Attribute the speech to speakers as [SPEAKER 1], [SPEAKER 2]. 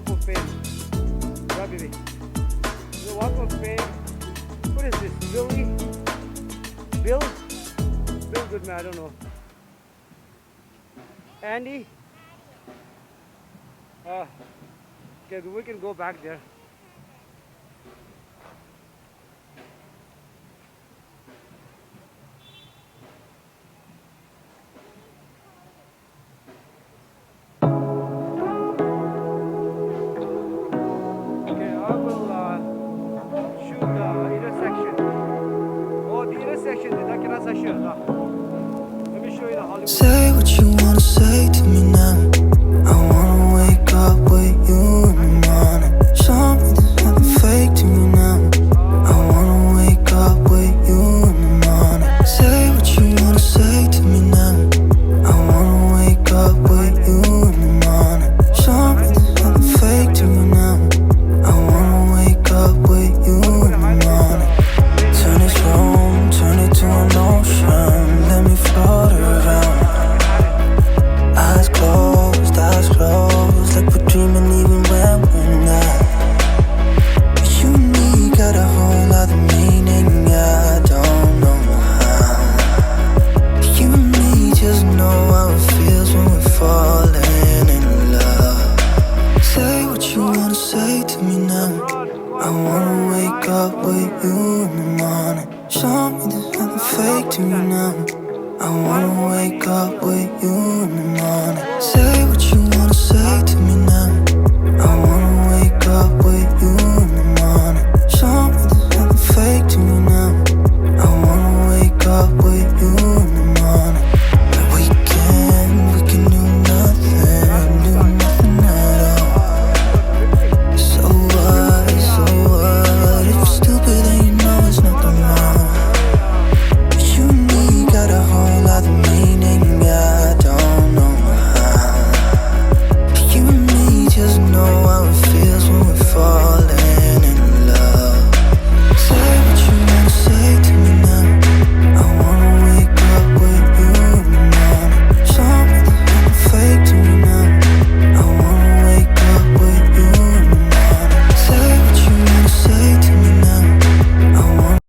[SPEAKER 1] walk of fame. Yeah, baby. The walk of fame. What is this? Billy? Bill? Bill Goodman, I don't know. Andy? Okay, we can go back there. Okay, I will shoot the intersection. Oh, the intersection, let me show you the Hollywood.
[SPEAKER 2] Say what you wanna say to me now. I wanna wake up with you in the morning. Show me there's nothing fake to me now. I wanna wake up with you in the morning. Say what you wanna say to me now. I wanna wake up with you in the morning. Show me there's nothing fake to me now. I wanna wake up with you in the morning. Turn this room, turn it to an ocean. Let me float around. Eyes closed, like we're dreaming even when we're not. You and me got a whole other meaning, I don't know how. You and me just know how it feels when we're falling in love. Say what you wanna say to me now. I wanna wake up with you in the morning. Show me there's nothing fake to me now. I wanna wake up with you in the morning. Say what you wanna say to me now.